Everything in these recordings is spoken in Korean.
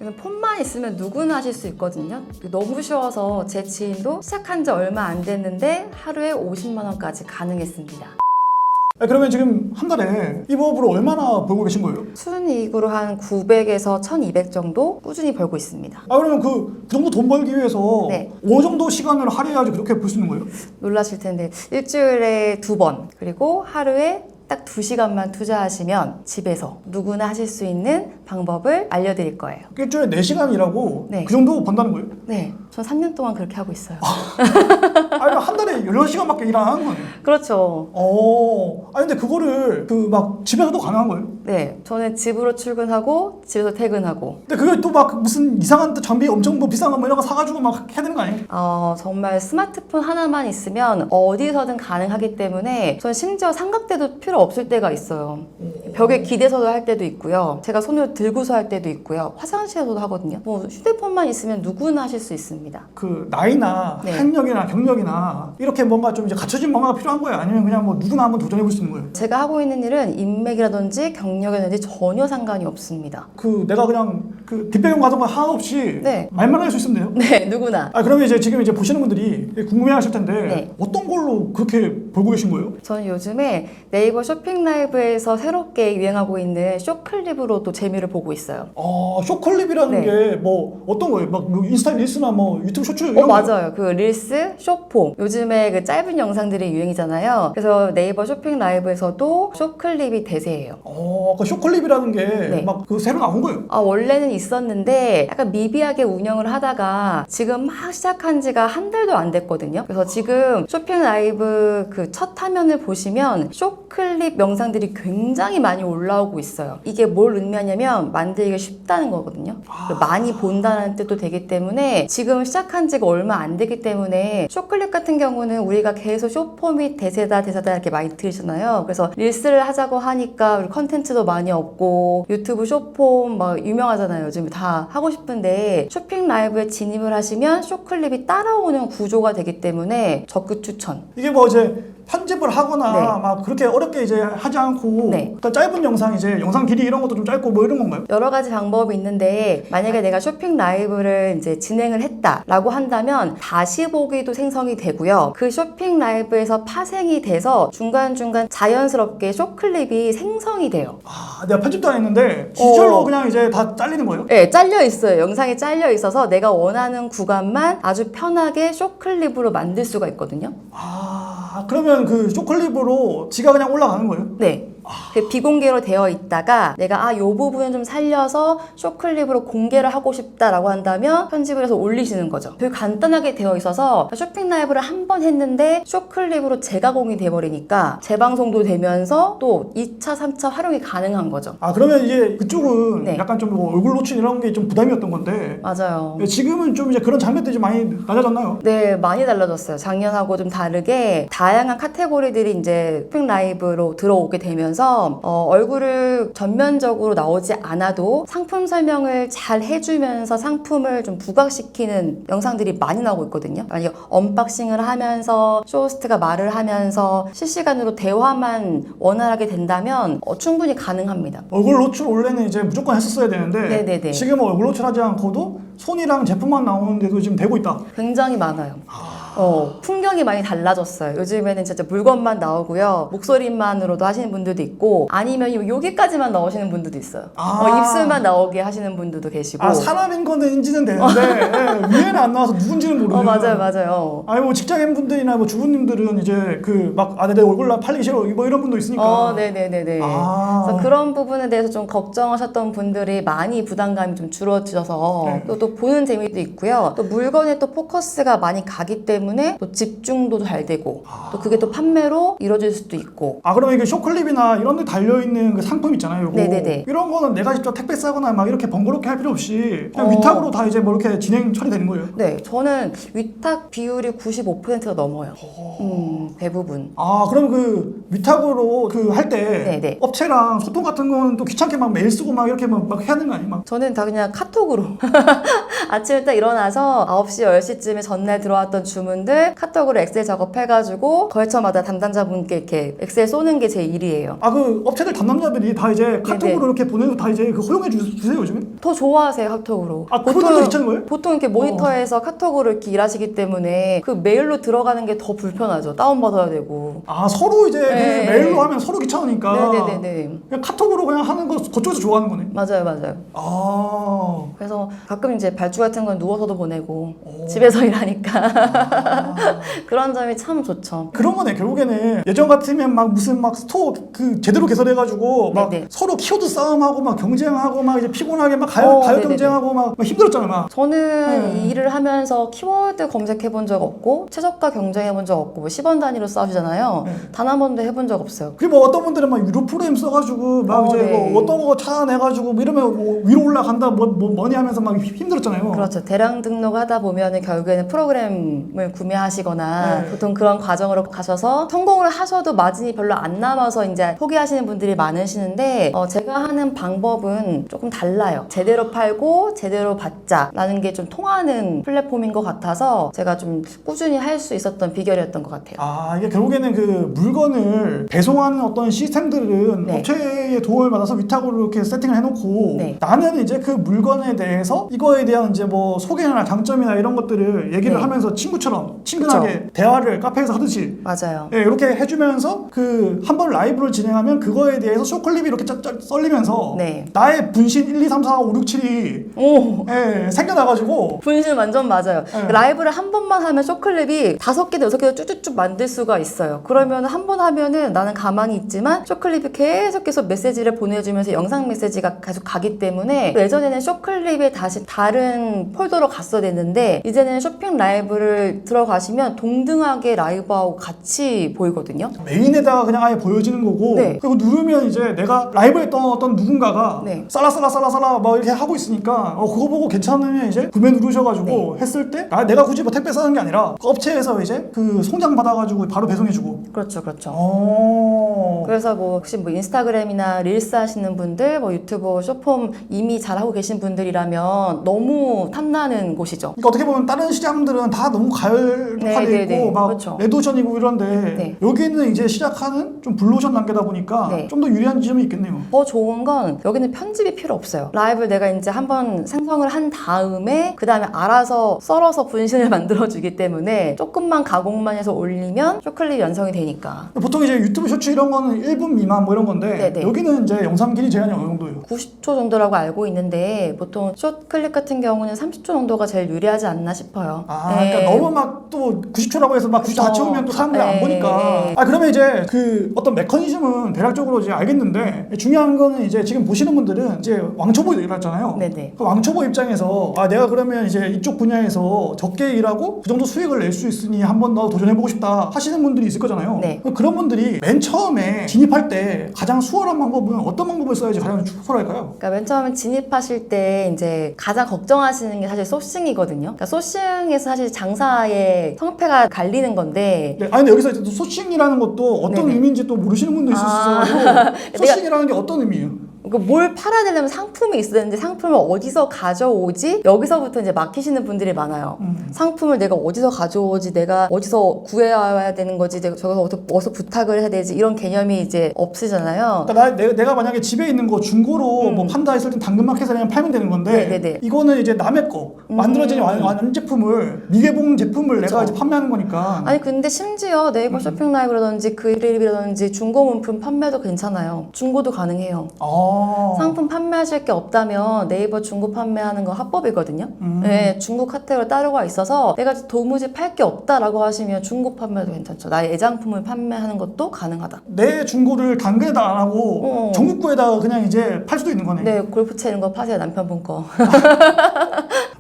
이건 폰만 있으면 누구나 하실 수 있거든요. 너무 쉬워서 제 지인도 시작한 지 얼마 안 됐는데 하루에 50만 원까지 가능했습니다. 그러면 지금 한 달에 이 부업으로 얼마나 벌고 계신 거예요? 순이익으로 한 900에서 1200 정도 꾸준히 벌고 있습니다. 그러면 그 정도 돈 벌기 위해서 네. 어느 정도 시간을 할애해야지 그렇게 벌 수 있는 거예요? 놀라실 텐데 일주일에 2번 그리고 하루에 딱 2시간만 투자하시면 집에서 누구나 하실 수 있는 방법을 알려드릴 거예요. 일주일에 4시간 일하고 네. 그 정도 번다는 거예요? 네, 전 3년 동안 그렇게 하고 있어요. 아니 한 달에 16시간밖에 일 안 하는 거네요. 그렇죠. 근데 그거를 그 막 집에서도 가능한 거예요? 네, 저는 집으로 출근하고 집에서 퇴근하고 근데 그게 또 막 무슨 이상한 또 장비 엄청 뭐 비싼 거 뭐 이런 거 사가지고 막 해야 되는 거 아니에요? 정말 스마트폰 하나만 있으면 어디서든 가능하기 때문에 전 심지어 삼각대도 필요 없을 때가 있어요. 벽에 기대서도 할 때도 있고요. 제가 손으로 들고서 할 때도 있고요. 화장실에서도 하거든요. 뭐 휴대폰만 있으면 누구나 하실 수 있습니다. 그 나이나 네. 학력이나 경력이나 이렇게 뭔가 좀 이제 갖춰진 뭔가가 필요한 거예요? 아니면 그냥 뭐 누구나 한번 도전해 볼 수 있는 거예요? 제가 하고 있는 일은 인맥이라든지 경력이라든지 전혀 상관이 없습니다. 그 내가 그냥 그 뒷배경 과정 하나 없이 네. 말만 할 수 있으면 돼요? 네, 누구나. 그러면 이제 지금 이제 보시는 분들이 궁금해하실 텐데 네. 어떤 걸로 그렇게 벌고 계신 거예요? 저는 요즘에 네이버 쇼핑 라이브에서 새롭게 유행하고 있는 쇼클립으로도 재미를 보고 있어요. 쇼클립이라는 네. 게 뭐 어떤 거예요? 막뭐 인스타 릴스나 뭐 유튜브 쇼츠 이런 거예요? 맞아요. 그 릴스, 쇼폼. 요즘에 그 짧은 영상들이 유행이잖아요. 그래서 네이버 쇼핑 라이브에서도 쇼클립이 대세예요. 그 쇼클립이라는 게 네. 막 그 새로 나온 거예요? 원래는 있었는데 약간 미비하게 운영을 하다가 지금 막 시작한 지가 한 달도 안 됐거든요. 그래서 지금 쇼핑 라이브 그 첫 화면을 보시면 쇼클립 영상들이 굉장히 많이 올라오고 있어요. 이게 뭘 의미하냐면 만들기가 쉽다는 거거든요. 많이 본다는 뜻도 되기 때문에 지금 시작한 지가 얼마 안 되기 때문에 쇼클립 같은 경우는 우리가 계속 쇼폼이 대세다 이렇게 많이 들으시잖아요. 그래서 릴스를 하자고 하니까 우리 컨텐츠도 많이 없고 유튜브 쇼폼 막 유명하잖아요. 요즘 다 하고 싶은데 쇼핑 라이브에 진입을 하시면 쇼클립이 따라오는 구조가 되기 때문에 적극 추천. 이게 뭐 이제 편집을 하거나 네. 막 그렇게 어렵게 이제 하지 않고 네. 그러니까 짧은 영상 이제 영상 길이 이런 것도 좀 짧고 뭐 이런 건가요? 여러 가지 방법이 있는데 만약에 내가 쇼핑 라이브를 이제 진행을 했다라고 한다면 다시 보기도 생성이 되고요. 그 쇼핑 라이브에서 파생이 돼서 중간중간 자연스럽게 쇼클립이 생성이 돼요. 내가 편집도 안 했는데 디지털로 어. 그냥 이제 다 잘리는 거예요? 네, 잘려 있어요. 영상이 잘려 있어서 내가 원하는 구간만 아주 편하게 쇼클립으로 만들 수가 있거든요. 그러면 그 쇼클립으로 지가 그냥 올라가는 거예요? 네. 그 비공개로 되어 있다가 내가 요 부분을 좀 살려서 쇼클립으로 공개를 하고 싶다라고 한다면 편집을 해서 올리시는 거죠. 되게 간단하게 되어 있어서 쇼핑 라이브를 한 번 했는데 쇼클립으로 재가공이 돼버리니까 재방송도 되면서 또 2차, 3차 활용이 가능한 거죠. 그러면 이제 그쪽은 네. 약간 좀 뭐 얼굴 노출 이런 게 좀 부담이었던 건데 맞아요. 지금은 좀 이제 그런 장면들이 좀 많이 낮아졌나요? 네, 많이 달라졌어요. 작년하고 좀 다르게 다양한 카테고리들이 이제 쇼핑 라이브로 들어오게 되면서 얼굴을 전면적으로 나오지 않아도 상품 설명을 잘 해주면서 상품을 좀 부각시키는 영상들이 많이 나오고 있거든요. 만약에 언박싱을 하면서 쇼호스트가 말을 하면서 실시간으로 대화만 원활하게 된다면 충분히 가능합니다. 얼굴 노출 원래는 이제 무조건 했었어야 되는데 네네네. 지금은 얼굴 노출하지 않고도 손이랑 제품만 나오는데도 지금 되고 있다. 굉장히 많아요. 풍경이 많이 달라졌어요. 요즘에는 진짜 물건만 나오고요. 목소리만으로도 하시는 분들도 있고 아니면 여기까지만 나오시는 분들도 있어요. 입술만 나오게 하시는 분들도 계시고. 사람인 거는 인지는 되는데 위에는 안 나와서 누군지는 모르는. 맞아요. 뭐 직장인 분들이나 뭐 주부님들은 이제 그 막 내 얼굴 팔리기 싫어 뭐 이런 분도 있으니까. 네네네네. 그래서 그런 부분에 대해서 좀 걱정하셨던 분들이 많이 부담감이 좀 줄어드셔서 네. 또 보는 재미도 있고요. 또 물건에 또 포커스가 많이 가기 때문에 또 집중도 잘 되고 또 그게 또 판매로 이루어질 수도 있고. 그러면 이게 쇼클립이나 이런 데 달려있는 그 상품 있잖아요. 요거. 네네네. 이런 거는 내가 직접 택배 싸거나 막 이렇게 번거롭게 할 필요 없이 그냥 위탁으로 다 이제 뭐 이렇게 진행 처리되는 거예요. 네, 저는 위탁 비율이 95%가 넘어요. 대부분. 그럼 그 위탁으로 그 할 때 네네. 업체랑 소통 같은 거는 또 귀찮게 막 메일 쓰고 막 이렇게 막 해야 되는 거 아니에요? 막. 저는 다 그냥 카톡으로 아침에 딱 일어나서 9시, 10시쯤에 전날 들어왔던 주문 주문들 카톡으로 엑셀 작업해가지고 거래처마다 담당자분께 이렇게 엑셀 쏘는 게 제 일이에요. 아, 그 업체들 담당자들이 다 이제 카톡으로 네네. 이렇게 보내도 다 이제 그 허용해 주세요, 요즘에? 더 좋아하세요, 카톡으로. 아, 그것도 괜찮은 거예요? 보통 이렇게 모니터에서 카톡으로 이렇게 일하시기 때문에 그 메일로 들어가는 게 더 불편하죠. 다운받아야 되고. 아, 서로 이제 네. 그 메일로 하면 서로 귀찮으니까. 네네네네. 그냥 카톡으로 그냥 하는 거 그쪽에서 좋아하는 거네. 맞아요, 맞아요. 아. 그래서 가끔 이제 발주 같은 건 누워서도 보내고 오. 집에서 일하니까 아. 그런 점이 참 좋죠. 그런 거네. 결국에는 예전 같으면 막 무슨 막 스토어 그 제대로 개설해가지고 막 네네. 서로 키워드 싸움하고 막 경쟁하고 막 이제 피곤하게 막 가요 네네네. 경쟁하고 막 힘들었잖아 막. 저는 네. 이 일을 하면서 키워드 검색해 본 적 없고 최저가 경쟁해 본 적 없고 뭐 10원 단위로 싸우잖아요. 네. 단 한 번도 해본 적 없어요. 그리고 뭐 어떤 분들은 막 유료 프로그램 써가지고 막 이제 네. 뭐 어떤 거 찾아내가지고 뭐 이러면 뭐 위로 올라간다 뭐니 하면서 막 힘들었잖아요. 그렇죠. 대량 등록하다 보면은 결국에는 프로그램을 구매하시거나 네. 보통 그런 과정으로 가셔서 성공을 하셔도 마진이 별로 안 남아서 이제 포기하시는 분들이 많으시는데 제가 하는 방법은 조금 달라요. 제대로 팔고 제대로 받자라는 게 좀 통하는 플랫폼인 것 같아서 제가 좀 꾸준히 할 수 있었던 비결이었던 것 같아요. 아, 이게 결국에는 그 물건을 배송하는 어떤 시스템들은 네. 업체의 도움을 받아서 위탁으로 이렇게 세팅을 해놓고 네. 나는 이제 그 물건에 대해서 이거에 대한 이제 뭐 소개나 장점이나 이런 것들을 얘기를 네. 하면서 친구처럼 친근하게 대화를 카페에서 하듯이 맞아요. 예, 이렇게 해주면서 그 한 번 라이브를 진행하면 그거에 대해서 쇼클립이 이렇게 쫙쫙 썰리면서 네. 나의 분신 1, 2, 3, 4, 5, 6, 7이 오! 예, 생겨나가지고 분신 완전 맞아요. 네. 라이브를 한 번만 하면 쇼클립이 5개도 6개도 쭉쭉쭉 만들 수가 있어요. 그러면 한 번 하면은 나는 가만히 있지만 쇼클립이 계속 메시지를 보내주면서 영상 메시지가 계속 가기 때문에 예전에는 쇼클립이 다시 다른 폴더로 갔어야 됐는데 이제는 쇼핑 라이브를 들어가시면 동등하게 라이브하고 같이 보이거든요. 메인에다가 그냥 아예 보여지는 거고 네. 그리고 누르면 이제 내가 라이브에 했던 어떤 누군가가 네. 살라살라 막 이렇게 하고 있으니까 그거 보고 괜찮으면 이제 구매 누르셔가지고 네. 했을 때 내가 굳이 뭐 택배 싸는 게 아니라 그 업체에서 이제 그 송장 받아가지고 바로 배송해주고 그렇죠, 그렇죠. 어. 그래서 뭐 혹시 뭐 인스타그램이나 릴스 하시는 분들, 뭐 유튜브 쇼폼 이미 잘하고 계신 분들이라면 너무 탐나는 곳이죠. 그러니까 어떻게 보면 다른 시장들은 다 너무 가열화돼 네, 있고 네, 막 그렇죠. 레드오션이고 이런데 네. 여기는 이제 시작하는 좀 블루오션 단계다 보니까 네. 좀 더 유리한 지점이 있겠네요. 더 좋은 건 여기는 편집이 필요 없어요. 라이브를 내가 이제 한번 생성을 한 다음에 그 다음에 알아서 썰어서 분신을 만들어주기 때문에 조금만 가공만 해서 올리면 쇼클립 연성이 되니까. 보통 이제 유튜브 쇼츠 이런 거는 1분 미만 뭐 이런 건데 네네. 여기는 이제 영상 길이 제한이 어느 정도예요? 90초 정도라고 알고 있는데 보통 숏클립 같은 경우는 30초 정도가 제일 유리하지 않나 싶어요. 아, 네. 그러니까 너무 막 또 90초라고 해서 막 90초 다 그쵸. 채우면 또 사람들이 안 네. 보니까. 아, 그러면 이제 그 어떤 메커니즘은 대략적으로 이제 알겠는데 중요한 거는 이제 지금 보시는 분들은 이제 왕초보 일하잖아요. 네네. 그 왕초보 입장에서 내가 그러면 이제 이쪽 분야에서 적게 일하고 그 정도 수익을 낼 수 있으니 한 번 더 도전해보고 싶다 하시는 분들이 있을 거잖아요. 네. 그런 분들이 맨 처음에 진입할 때 가장 수월한 방법은 어떤 방법을 써야지 가장 수월할까요? 그러니까 맨 처음에 진입하실 때 이제 가장 걱정하시는 게 사실 소싱이거든요. 그러니까 소싱에서 사실 장사의 성패가 갈리는 건데 네, 아니 근데 여기서 이제 또 소싱이라는 것도 어떤 네네. 의미인지 또 모르시는 분도 있을 수 아. 있어가지고 소싱이라는 게 어떤 의미예요? 뭘 팔아야 되려면 상품이 있어야 되는데 상품을 어디서 가져오지? 여기서부터 이제 막히시는 분들이 많아요. 상품을 내가 어디서 가져오지? 내가 어디서 구해와야 되는 거지? 내가 저기서 어디서 부탁을 해야 되지? 이런 개념이 이제 없으잖아요. 그러니까 내가 만약에 집에 있는 거 중고로 뭐 판다 했을 땐 당근마켓에 그냥 팔면 되는 건데 네네네. 이거는 이제 남의 거 만들어진 완제품을 미개봉 제품을 내가 이제 판매하는 거니까. 아니 근데 심지어 네이버 쇼핑 라이브라든지 그릴이라든지 중고 문품 판매도 괜찮아요. 중고도 가능해요. 상품 판매하실 게 없다면 네이버 중고 판매하는 거 합법이거든요. 네, 중고 카테고리 따로가 있어서 내가 도무지 팔 게 없다라고 하시면 중고 판매도 괜찮죠. 나의 애장품을 판매하는 것도 가능하다. 내 중고를 당근에다 안 하고 전국구에다가 그냥 이제 팔 수도 있는 거네. 네, 골프채 이런 거 파세요. 남편분 거.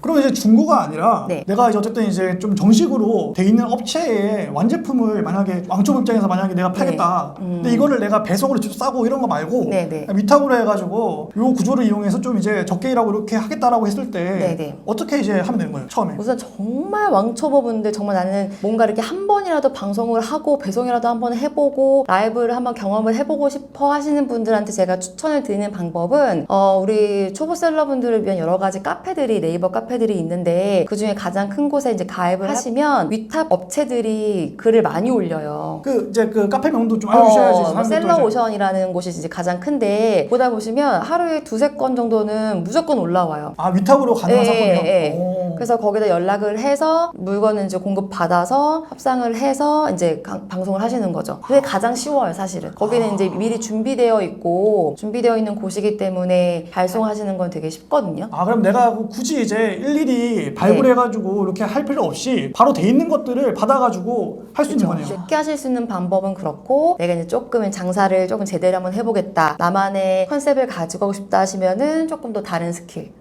그러면 이제 중고가 아니라 네. 내가 이제 어쨌든 이제 좀 정식으로 돼 있는 업체에 완제품을 만약에 왕초보 입장에서 만약에 내가 팔겠다. 근데 이거를 내가 배송으로 직접 싸고 이런 거 말고 네네. 위탁으로 해가지고 요 구조를 이용해서 좀 이제 적게 일하고 이렇게 하겠다라고 했을 때 네네. 어떻게 이제 하면 되는 거예요? 처음에. 우선 정말 왕초보분들 정말 나는 뭔가 이렇게 한 번이라도 방송을 하고 배송이라도 한번 해보고 라이브를 한번 경험을 해보고 싶어 하시는 분들한테 제가 추천을 드리는 방법은 우리 초보 셀러분들을 위한 여러 가지 카페들이 네이버 카페들이 있는데 그 중에 가장 큰 곳에 이제 가입을 하시면 위탁 업체들이 글을 많이 올려요. 이제 그 카페명도 좀 알려주셔야지. 뭐 사람들도 이제. 셀러오션이라는 곳이 이제 가장 큰데 보다 보시면 하루에 2-3건 정도는 무조건 올라와요. 아, 위탁으로 가능한 상품이요? 오. 그래서 거기다 연락을 해서 물건을 이제 공급받아서 협상을 해서 이제 방송을 하시는 거죠. 그게 가장 쉬워요, 사실은. 거기는 이제 미리 준비되어 있고 준비되어 있는 곳이기 때문에 발송하시는 건 되게 쉽거든요. 아, 그럼 내가 굳이 이제 일일이 발굴해가지고 이렇게 할 필요 없이 바로 돼 있는 것들을 받아가지고 할 수 있는 거네요. 쉽게 하실 수 있는 방법은 그렇고 내가 이제 조금 장사를 조금 제대로 한번 해보겠다. 나만의 컨셉을 가지고 하고 싶다 하시면은 조금 더 다른 스킬.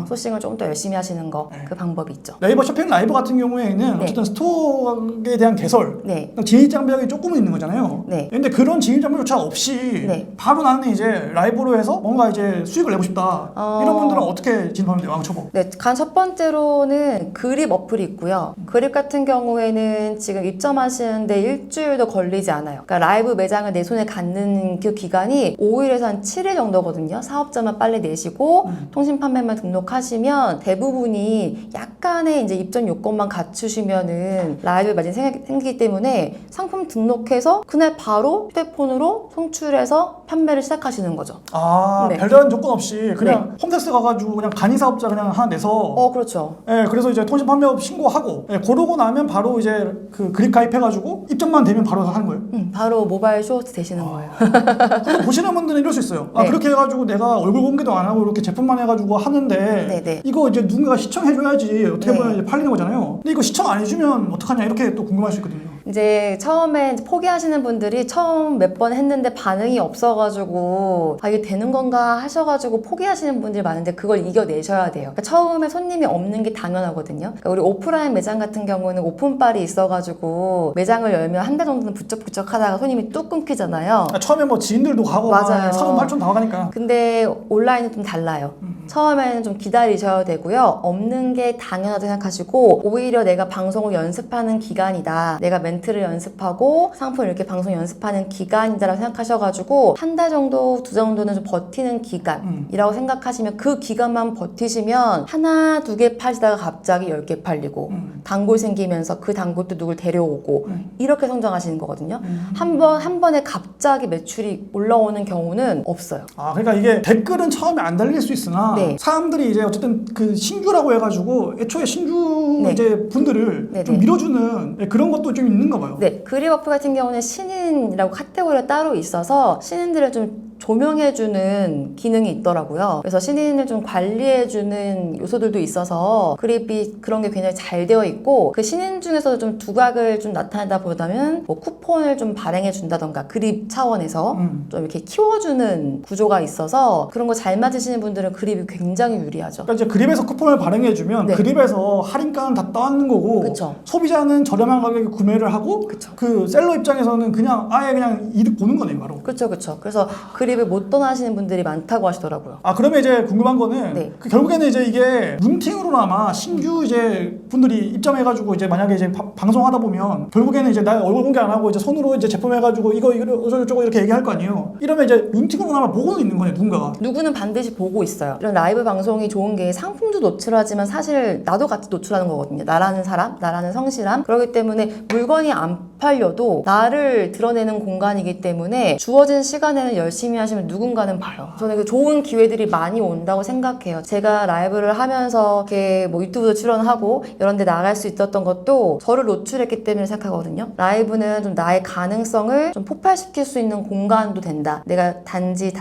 소싱을 조금 더 열심히 하시는 거, 그 방법이 있죠. 네이버 쇼핑 라이브 같은 경우에는 어쨌든 스토어에 대한 개설, 진입 장벽이 조금은 있는 거잖아요. 근데 그런 진입 장벽조차 없이 바로 나는 이제 라이브로 해서 뭔가 이제 수익을 내고 싶다. 이런 분들은 어떻게 진입하면 돼요? 왕초보. 간 첫 번째로는 그립 어플이 있고요. 그립 같은 경우에는 지금 입점하시는데 일주일도 걸리지 않아요. 그러니까 라이브 매장을 내 손에 갖는 그 기간이 5일에서 한 7일 정도거든요. 사업자만 빨리 내시고 통신 판매만 등록하시면 대부분이 약간의 이제 입점 요건만 갖추시면은 라이브 매장이 생기기 때문에 상품 등록해서 그날 바로 휴대폰으로 송출해서 판매를 시작하시는 거죠. 아, 별다른 조건 없이 그냥 홈택스 가가지고 그냥 간이 사업자 그냥 하나 내서. 그렇죠. 그래서 이제 통신 판매업 신고하고 그러고 나면 바로 이제 그 그립 가입해가지고 입점만 되면 바로 하는 거예요. 바로 모바일 쇼호스트 되시는 거예요. 근데 보시는 분들은 이럴 수 있어요. 그렇게 해가지고 내가 얼굴 공개도 안 하고 이렇게 제품만 해가지고 하는데 이거 이제 누군가가 시청해줘야지 어떻게 보면 이제 팔리는 거잖아요. 근데 이거 시청 안 해주면 어떡하냐 이렇게 또 궁금할 수 있거든요. 이제 처음에 포기하시는 분들이 처음 몇 번 했는데 반응이 없어가지고 이게 되는 건가 하셔가지고 포기하시는 분들이 많은데 그걸 이겨내셔야 돼요. 그러니까 처음에 손님이 없는 게 당연하거든요. 그러니까 우리 오프라인 매장 같은 경우는 오픈빨이 있어가지고 매장을 열면 한 달 정도는 부쩍부쩍 하다가 손님이 뚝 끊기잖아요. 처음에 뭐 지인들도 가고 맞아요. 4분 8천 다 가니까. 근데 온라인은 좀 달라요. 처음에는 좀 기다리셔야 되고요. 없는 게 당연하다고 생각하시고 오히려 내가 방송을 연습하는 기간이다. 내가 멘트를 연습하고 상품을 이렇게 방송 연습하는 기간이다라고 생각하셔가지고 한 달 정도, 2달 정도는 좀 버티는 기간이라고 생각하시면 그 기간만 버티시면 하나, 2개 팔시다가 갑자기 10개 팔리고 단골 생기면서 그 단골 또 누굴 데려오고 이렇게 성장하시는 거거든요. 한 번에 갑자기 매출이 올라오는 경우는 없어요. 아, 그러니까 이게 댓글은 처음에 안 달릴 수 있으나 사람들이 이제 어쨌든 그 신규라고 해가지고 애초에 신규 이제 분들을 좀 밀어주는 그런 것도 좀 있는가 봐요. 그립 어플 같은 경우는 신인이라고 카테고리가 따로 있어서 신인들을 좀 조명해주는 기능이 있더라고요. 그래서 신인을 좀 관리해주는 요소들도 있어서 그립이 그런 게 굉장히 잘 되어 있고 그 신인 중에서도 좀 두각을 좀 나타내다 보다면 뭐 쿠폰을 좀 발행해준다던가 그립 차원에서 좀 이렇게 키워주는 구조가 있어서 그런 거 잘 맞으시는 분들은 그립이 굉장히 유리하죠. 그러니까 이제 그립에서 쿠폰을 발행해주면 그립에서 할인가는 다 떠안는 거고 소비자는 저렴한 가격에 구매를 하고 그 셀러 입장에서는 그냥 아예 그냥 이득 보는 거네요, 바로. 그렇죠. 그래서 그립을 못 떠나시는 분들이 많다고 하시더라고요. 아, 그러면 이제 궁금한 거는 그 결국에는 이제 이게 룸팅으로나마 신규 이제 분들이 입점해가지고 이제 만약에 이제 방송하다 보면 결국에는 이제 나 얼굴 공개 안 하고 이제 손으로 이제 제품 해가지고 이거 어쩌고저쩌고 이렇게 얘기할 거 아니에요. 이러면 이제 룸팅으로나마 보고는 있는 거네, 누군가가. 누구는 반드시 보고 있어요. 이런 라이브 방송이 좋은 게 상품도 노출하지만 사실 나도 같이 노출하는 거거든요. 나라는 사람, 나라는 성실함. 그렇기 때문에 물건이 안 팔려도 나를 드러내는 공간이기 때문에 주어진 시간에는 열심히 하시면 누군가는 봐요. 저는 그 좋은 기회들이 많이 온다고 생각해요. 제가 라이브를 하면서 이렇게 뭐 유튜브도 출연하고 이런 데 나갈 수 있었던 것도 저를 노출했기 때문에 생각하거든요. 라이브는 좀 나의 가능성을 좀 폭발시킬 수 있는 공간도 된다. 내가 단순히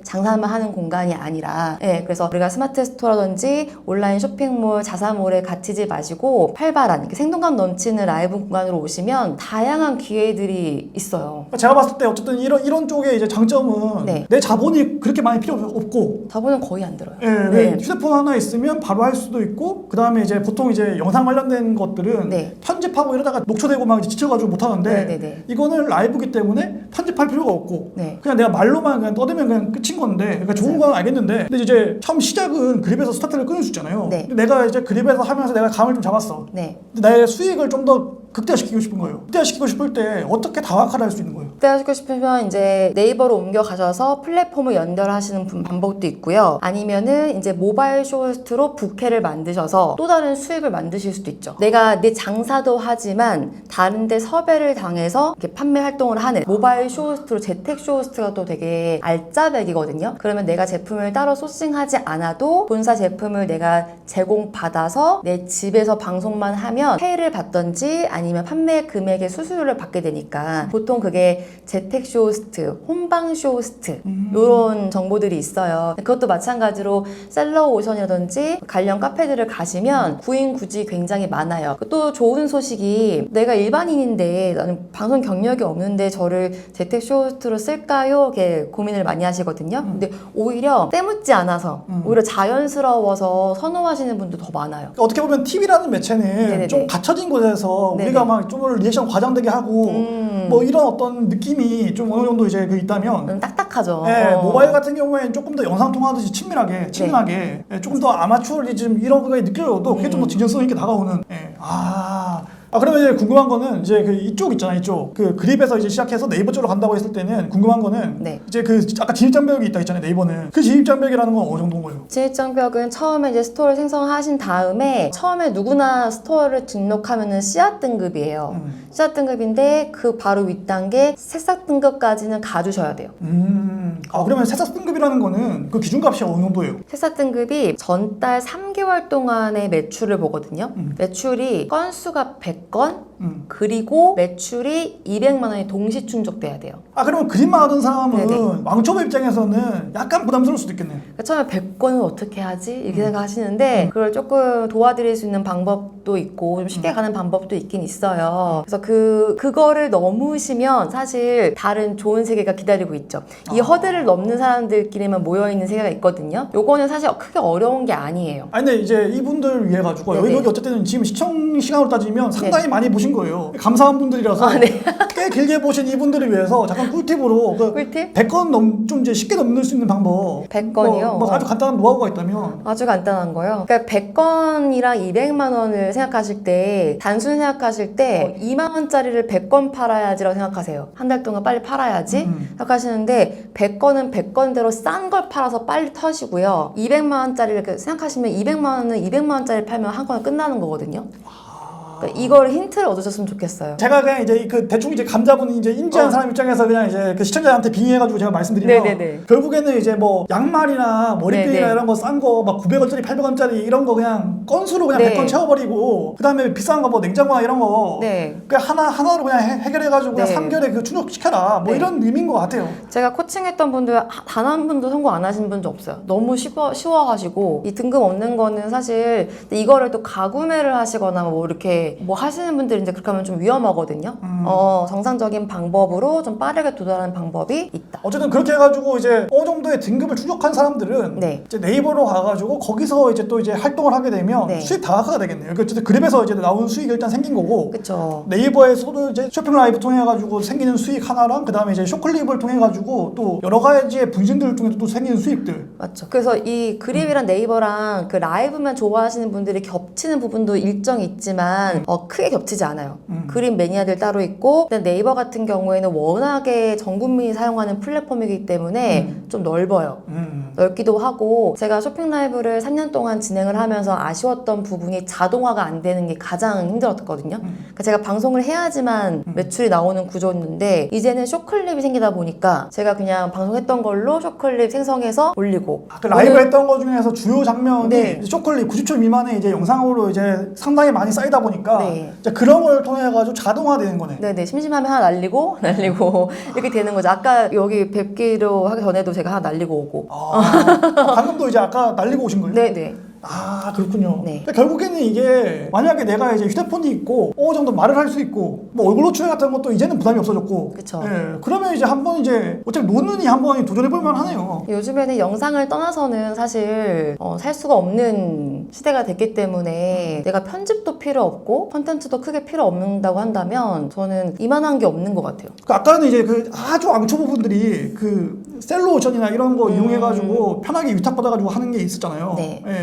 장사만 하는 공간이 아니라 그래서 우리가 스마트 스토어라든지 온라인 쇼핑몰, 자사몰에 갇히지 마시고 활발한 이렇게 생동감 넘치는 라이브 공간으로 오시면 다양한 기회들이 있어요. 제가 봤을 때 어쨌든 이런 쪽에 이제 장점은 내 자본이 그렇게 많이 필요 없고 자본은 거의 안 들어요. 휴대폰 하나 있으면 바로 할 수도 있고 그 다음에 이제 보통 이제 영상 관련된 것들은 편집하고 이러다가 녹초되고 막 지쳐가지고 못 하는데 이거는 라이브기 때문에 편집할 필요가 없고 그냥 내가 말로만 그냥 떠들면 그냥 끝인 건데 그러니까 좋은 건 알겠는데 근데 이제 처음 시작은 그립에서 스타트를 끊을 수 있잖아요. 근데 내가 이제 그립에서 하면서 내가 감을 좀 잡았어. 근데 나의 수익을 좀 더 극대화시키고 싶은 거예요. 극대화시키고 싶을 때 어떻게 다각화를 할 수 있는 거예요? 극대화시키고 싶으면 이제 네이버로 옮겨가셔서 플랫폼을 연결하시는 방법도 있고요. 아니면은 이제 모바일 쇼호스트로 부캐를 만드셔서 또 다른 수입을 만드실 수도 있죠. 내가 내 장사도 하지만 다른데 섭외를 당해서 이렇게 판매 활동을 하는 모바일 쇼호스트로 재택 쇼호스트가 또 되게 알짜배기거든요. 그러면 내가 제품을 따로 소싱하지 않아도 본사 제품을 내가 제공받아서 내 집에서 방송만 하면 페이를 받던지 아니면 판매 금액의 수수료를 받게 되니까 보통 그게 재택 쇼호스트, 혼방 쇼호스트 이런 정보들이 있어요. 그것도 마찬가지로 셀러오션이라든지 관련 카페들을 가시면 구인 구지 굉장히 많아요. 또 좋은 소식이 내가 일반인인데 나는 방송 경력이 없는데 저를 재택 쇼호스트로 쓸까요? 이렇게 고민을 많이 하시거든요. 근데 오히려 때묻지 않아서 오히려 자연스러워서 선호하시는 분도 더 많아요. 어떻게 보면 TV라는 매체는 네네네. 좀 갇혀진 곳에서 네네. 우리가 막 좀 리액션 과장되게 하고 뭐 이런 어떤 느낌이 좀 어느 정도 이제 그 있다면 딱딱하죠. 네, 모바일 같은 경우에는 조금 더 영상 통화하듯이 친밀하게 네, 조금 더 아마추어리즘 이런 거가 느껴져도 그게 좀 더 진정성 있게 다가오는 그러면 이제 궁금한 거는 이제 그 이쪽 있잖아요. 이쪽 그 그립에서 이제 시작해서 네이버 쪽으로 간다고 했을 때는 궁금한 거는 이제 그 아까 진입장벽이 있다 했잖아요. 네이버는 그 진입장벽이라는 건 어느 정도인 거예요? 진입장벽은 처음에 이제 스토어를 생성하신 다음에 처음에 누구나 스토어를 등록하면은 씨앗 등급이에요. 씨앗 등급인데 그 바로 윗단계 새싹 등급까지는 가주셔야 돼요. 그러면 새싹 등급이라는 거는 그 기준값이 어느 정도예요? 새싹 등급이 전달 3개월 동안의 매출을 보거든요. 매출이 건수가 100건 그리고 매출이 200만 원이 동시 충족돼야 돼요. 그러면 그림만 하던 사람은 왕초보 입장에서는 약간 부담스러울 수도 있겠네요. 그러니까 처음에 100건은 어떻게 하지? 이렇게 생각하시는데 그걸 조금 도와드릴 수 있는 방법도 있고 좀 쉽게 가는 방법도 있긴 있어요. 그래서 그거를 넘으시면 사실 다른 좋은 세계가 기다리고 있죠. 이 허들을 넘는 사람들끼리만 모여있는 세계가 있거든요. 요거는 사실 크게 어려운 게 아니에요. 근데 이제 이분들 위해 가지고 여기 어쨌든 지금 시청 시간으로 따지면 상당히 많이 보신 거예요. 감사한 분들이라서 꽤 길게 보신 이분들을 위해서 잠깐 꿀팁으로 꿀팁? 100건 좀 이제 쉽게 넘을 수 있는 방법 100건이요? 뭐 아주 간단한 노하우가 있다면 아주 간단한 거요. 그러니까 100건이랑 200만 원을 생각하실 때 단순 생각하실 때 2만 원짜리를 100건 팔아야지라고 생각하세요. 한 달 동안 빨리 팔아야지 생각하시는데 100건은 100건대로 싼 걸 팔아서 빨리 터시고요. 200만 원짜리를 생각하시면 200만 원은 200만 원짜리 팔면 한 건에 끝나는 거거든요. 그러니까 이걸 힌트를 얻으셨으면 좋겠어요. 제가 그냥 이제 그 대충 이제 감자분 이제 인지한 사람 입장에서 그냥 이제 그 시청자한테 빙의해가지고 제가 말씀드리면 결국에는 이제 뭐 양말이나 머리끈이나 이런 거 싼 거 막 900원짜리 800원짜리 이런 거 그냥 건수로 그냥 100건 채워버리고 그 다음에 비싼 거 뭐 냉장고나 이런 거 그냥 하나로 그냥 해결해가지고 그냥 3개월에 그 충족시켜라 뭐 이런 의미인 것 같아요. 제가 코칭했던 분들 단 한 분도 성공 안 하신 분도 없어요. 너무 쉬워가지고 이 등급 없는 거는 사실 이거를 또 가구매를 하시거나 뭐 이렇게 뭐 하시는 분들이 이제 그렇게 하면 좀 위험하거든요. 정상적인 방법으로 좀 빠르게 도달하는 방법이 있다. 어쨌든 그렇게 해가지고 이제 어느 정도의 등급을 충족한 사람들은 이제 네이버로 가가지고 거기서 이제 또 이제 활동을 하게 되면 수익 다각화가 되겠네요. 어쨌든 그랩에서 이제 나온 수익이 일단 생긴 거고, 그쵸. 네이버에서도 이제 쇼핑 라이브 통해 가지고 생기는 수익 하나랑 그 다음에 이제 쇼클립을 통해 가지고 또 여러 가지의 분신들을 통해서 또 생기는 수익들. 맞죠. 그래서 이 그립이랑 네이버랑 그 라이브만 좋아하시는 분들이 겹치는 부분도 일정 있지만 크게 겹치지 않아요. 그립 매니아들 따로 있고 네이버 같은 경우에는 워낙에 전 국민이 사용하는 플랫폼이기 때문에 좀 넓어요. 넓기도 하고 제가 쇼핑 라이브를 3년 동안 진행을 하면서 아쉬웠던 부분이 자동화가 안 되는 게 가장 힘들었거든요. 그러니까 제가 방송을 해야지만 매출이 나오는 구조였는데 이제는 쇼클립이 생기다 보니까 제가 그냥 방송했던 걸로 쇼클립 생성해서 올리고 그 라이브 했던 거 중에서 주요 장면이 쇼클립 90초 미만의 이제 영상으로 이제 상당히 많이 쌓이다 보니까 이제 그런 걸 통해 가지고 자동화되는 거네. 네네. 심심하면 하나 날리고 이렇게 되는 거죠. 아까 여기 뵙기로 하기 전에도 제가 하나 날리고 오고. 방금도 이제 아까 날리고 오신 거예요? 네네. 그렇군요. 그러니까 결국에는 이게 만약에 내가 이제 휴대폰이 있고 어느 정도 말을 할 수 있고 뭐 얼굴 노출 같은 것도 이제는 부담이 없어졌고 그쵸. 그러면 이제 한번 이제 어차피 노는이 한번 도전해볼 만하네요. 요즘에는 영상을 떠나서는 사실 살 수가 없는 시대가 됐기 때문에 내가 편집도 필요 없고 컨텐츠도 크게 필요 없는다고 한다면 저는 이만한 게 없는 것 같아요. 아까는 이제 그 아주 앙초보분들이 그 셀로오션이나 이런 거 이용해가지고 편하게 위탁받아가지고 하는 게 있었잖아요.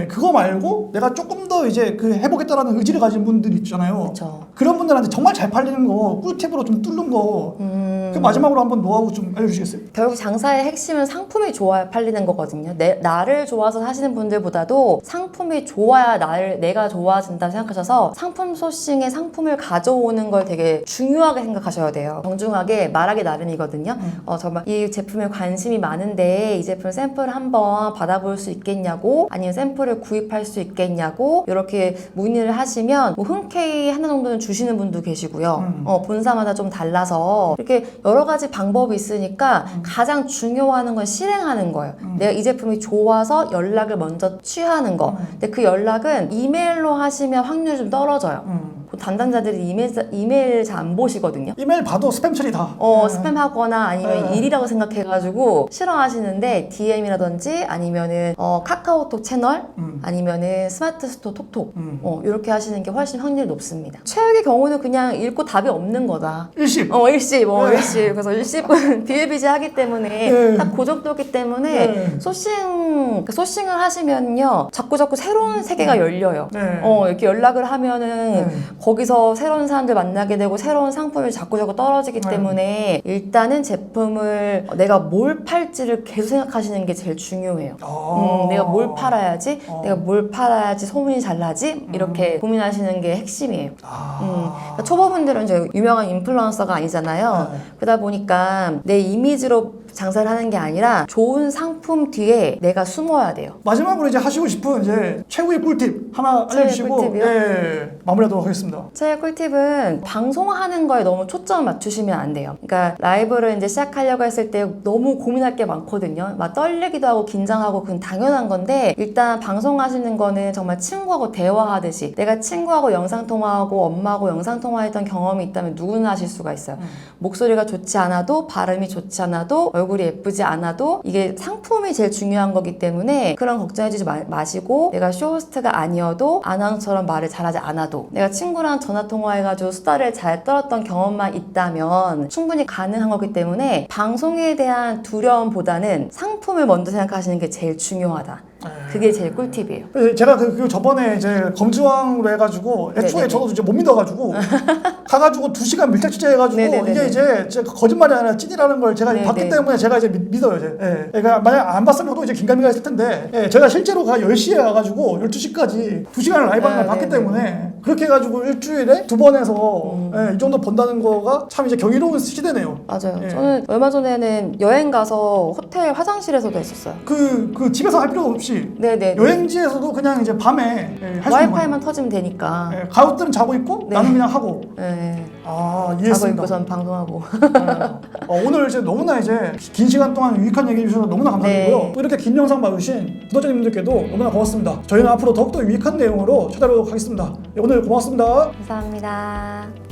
그거 그거 말고 내가 조금 더 이제 그 해보겠다라는 의지를 가진 분들 있잖아요. 그쵸. 그런 분들한테 정말 잘 팔리는 거, 꿀팁으로 좀 뚫는 거. 그 마지막으로 한번 노하우 좀 알려주시겠어요? 결국 장사의 핵심은 상품이 좋아야 팔리는 거거든요. 나를 좋아서 사시는 분들보다도 상품이 좋아야 내가 좋아진다 생각하셔서 상품 소싱에 상품을 가져오는 걸 되게 중요하게 생각하셔야 돼요. 정중하게 말하기 나름이거든요. 정말 이 제품에 관심이 많은데 이 제품 샘플을 한번 받아볼 수 있겠냐고, 아니면 샘플을 구입할 수 있겠냐고 이렇게 문의를 하시면 뭐 흔쾌히 하나 정도는 주시는 분도 계시고요. 본사마다 좀 달라서 이렇게 여러 가지 방법이 있으니까 가장 중요한 건 실행하는 거예요. 내가 이 제품이 좋아서 연락을 먼저 취하는 거. 근데 그 연락은 이메일로 하시면 확률이 좀 떨어져요. 담당자들이 이메일 잘 안 보시거든요. 이메일 봐도 스팸 처리다. 스팸하거나 아니면 일이라고 생각해가지고 싫어하시는데 DM이라든지 아니면은 카카오톡 채널 아니면은 스마트 스토어 톡톡 이렇게 하시는 게 훨씬 확률이 높습니다. 최악의 경우는 그냥 읽고 답이 없는 거다. 일십. 일십. 그래서 일십은 비일비재하기 때문에 딱 고정도기 때문에 소싱을 하시면요 자꾸 새로운 세계가 열려요. 이렇게 연락을 하면은 거기서 새로운 사람들 만나게 되고 새로운 상품이 자꾸 떨어지기 때문에 일단은 제품을 내가 뭘 팔지를 계속 생각하시는 게 제일 중요해요. 내가 뭘 팔아야지, 내가 뭘 팔아야지 소문이 잘 나지 이렇게 고민하시는 게 핵심이에요. 그러니까 초보분들은 이제 유명한 인플루언서가 아니잖아요. 그러다 보니까 내 이미지로 장사를 하는 게 아니라 좋은 상품 뒤에 내가 숨어야 돼요. 마지막으로 이제 하시고 싶은 이제 최후의 꿀팁 하나 알려주시고 마무리하도록 하겠습니다. 최후의 꿀팁은 방송하는 거에 너무 초점을 맞추시면 안 돼요. 그러니까 라이브를 이제 시작하려고 했을 때 너무 고민할 게 많거든요. 막 떨리기도 하고 긴장하고 그건 당연한 건데 일단 방송하시는 거는 정말 친구하고 대화하듯이 내가 친구하고 영상통화하고 엄마하고 영상통화했던 경험이 있다면 누구나 하실 수가 있어요. 목소리가 좋지 않아도 발음이 좋지 않아도 얼굴이 예쁘지 않아도 이게 상품이 제일 중요한 거기 때문에 그런 걱정해주지 마시고 내가 쇼호스트가 아니어도 아나운서처럼 말을 잘하지 않아도 내가 친구랑 전화통화해가지고 수다를 잘 떨었던 경험만 있다면 충분히 가능한 거기 때문에 방송에 대한 두려움보다는 상품을 먼저 생각하시는 게 제일 중요하다. 그게 제일 꿀팁이에요. 제가 저번에 이제 검지왕으로 해가지고 애초에 저도 이제 못 믿어가지고 가가지고 2시간 밀착 취재해가지고 이게 이제 거짓말이 아니라 찐이라는 걸 제가 봤기 때문에 제가 이제 믿어요. 그러니까 만약 안 봤으면 저도 이제 긴가미가 했을 텐데 제가 실제로 10시에 와가지고 12시까지 2시간을 라이브를 봤기 때문에 그렇게 해가지고 일주일에 2번 해서 이 정도 번다는 거가 참 이제 경이로운 시대네요. 맞아요. 저는 얼마 전에는 여행 가서 호텔 화장실에서도 했었어요. 그 집에서 할 필요 없이 여행지에서도 그냥 이제 밤에 할 수 있는 와이파이만 터지면 되니까. 가족들은 자고 있고 나는 그냥 하고. 이해했습니다. 자고 있고 전 방송하고. 오늘 이제 너무나 이제 긴 시간 동안 유익한 얘기 해주셔서 너무나 감사드리고요. 또 이렇게 긴 영상 봐주신 구독자님들께도 너무나 고맙습니다. 저희는 앞으로 더욱더 유익한 내용으로 찾아오도록 하겠습니다. 오늘 고맙습니다. 감사합니다.